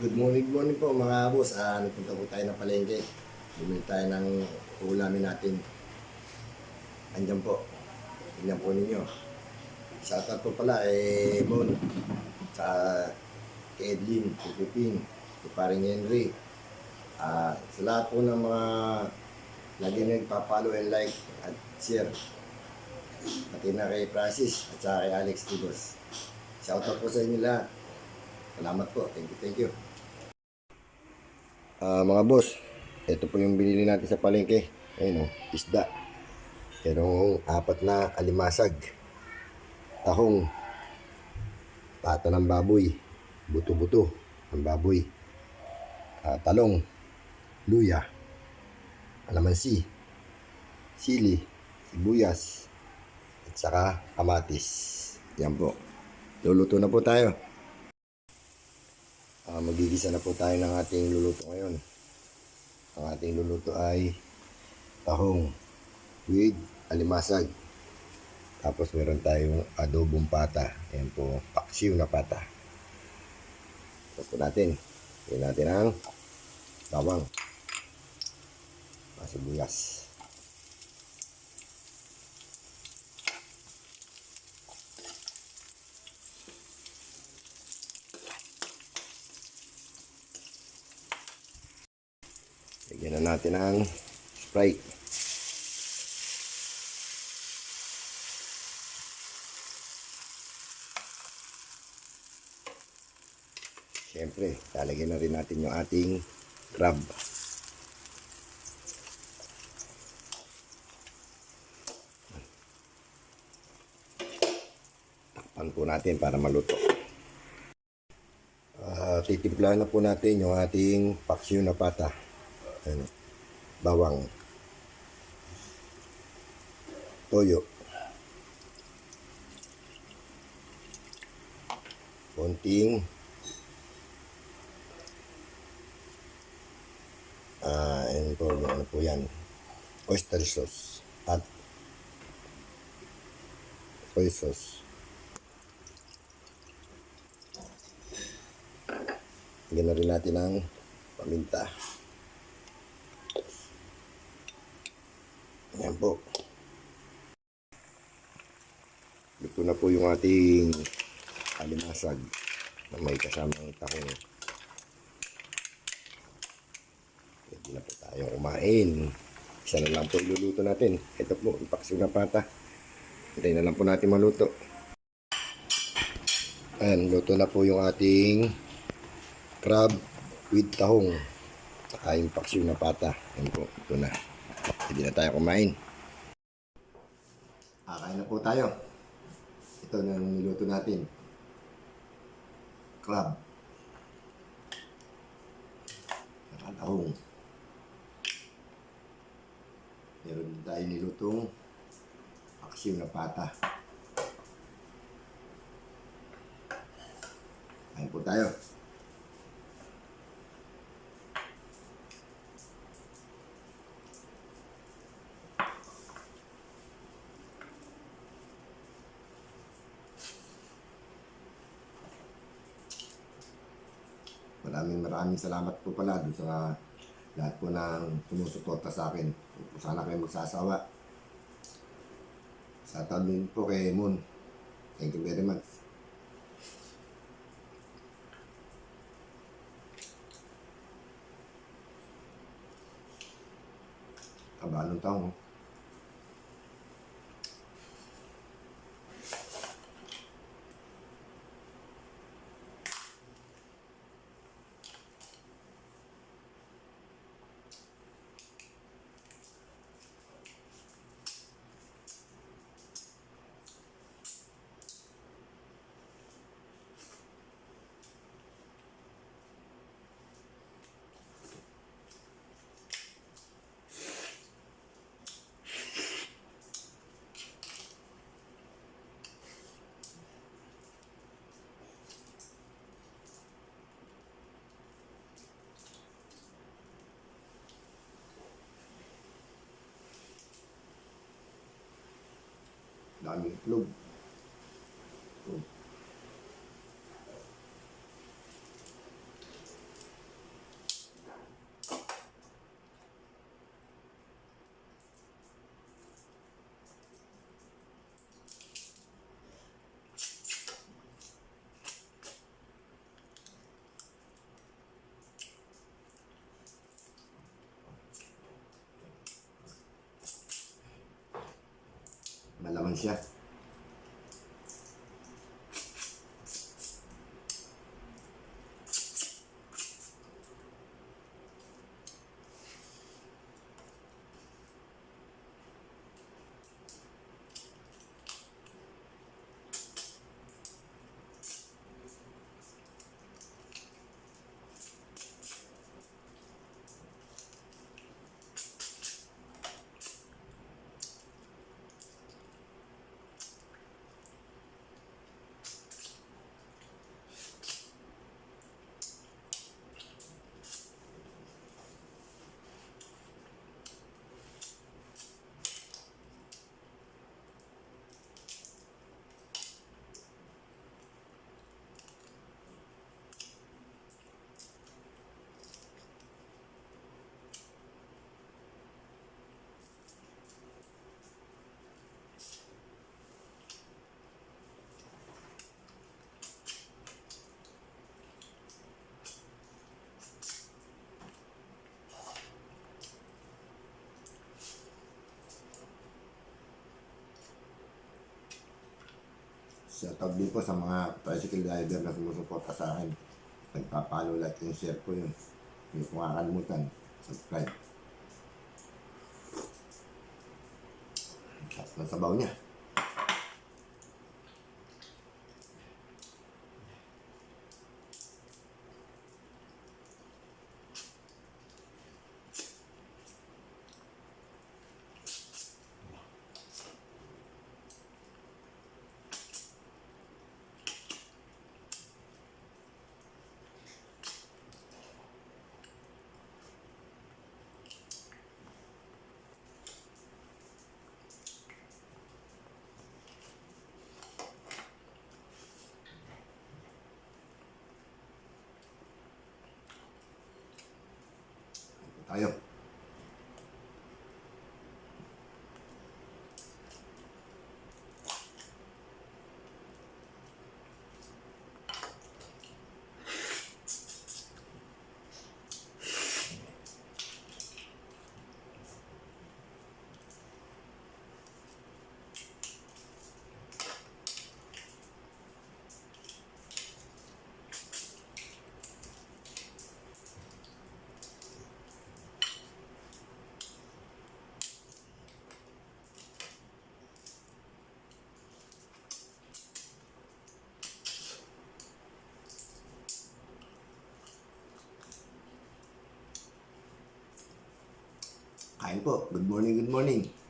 Good morning po mga boss. Nagpunta po tayo ng palengke. Bumili tayo ng ulamin natin. Andyan po. Tingnan po ninyo. Shoutout po pala Bon. Sa kay Edlin, kay Piping, kay paring Henry. Sa lahat po ng mga lagi nagpa-follow and like at share. Pati na kay Francis at sa kay Alex Tibos. Shoutout po sa inyo lahat. Salamat po. Thank you. Mga boss, ito po yung binili natin sa palengke. Ayun o, isda. Merong 4 na alimasag, tahong, pata ng baboy, buto-buto ng baboy, talong, luya, kalamansi, sili, sibuyas, at saka kamatis. Yan po. Luluto na po tayo. Magigisa na po tayo ng ating luluto ngayon. Ang ating luluto ay tahong with alimasag. Tapos meron tayong adobong pata. Ayan po, paksiw na pata. Ito po natin. Ito natin ang bawang, sibuyas. Lagyan na natin ang Sprite. Siyempre, lalagyan na rin natin yung ating crab. Takpan po natin para maluto. Titimplahan na po natin yung ating paksiw na pata. Ano, bawang, toyo, konting ano po yan, oyster sauce at soy sauce. Lagyan na rin natin ang paminta. Ayan po. Luto na po yung ating alimasag na may kasamang tahong. Pwede na po tayong kumain. Isa na lang po iluluto natin. Ito po, ipaksiw na pata. Hintayin na lang po natin maluto. Ayan, luto na po yung ating crab with tahong. Saka yung paksiw na pata. Ayan po, ito na. Pwede na tayo kumain. Kain na po tayo. Ito na yung niluto natin. Crab. Tahong. Meron din tayo nilutong paksiw na pata. Kain po tayo. Maraming salamat po pala doon sa lahat po ng sumusuporta sa akin. Sana kayo magsasawa. Sa tabi po kay Moon. Thank you very much. Kabalong taong. Daming itlog. naman siya. Shoutout din po sa mga tricycle rider na sumusuporta sa akin. Nagpapalo, like, and share po yun. Hindi po makakalimutan. Subscribe. At ng sabaw niya. Tayo. Kain po. Good morning, good morning.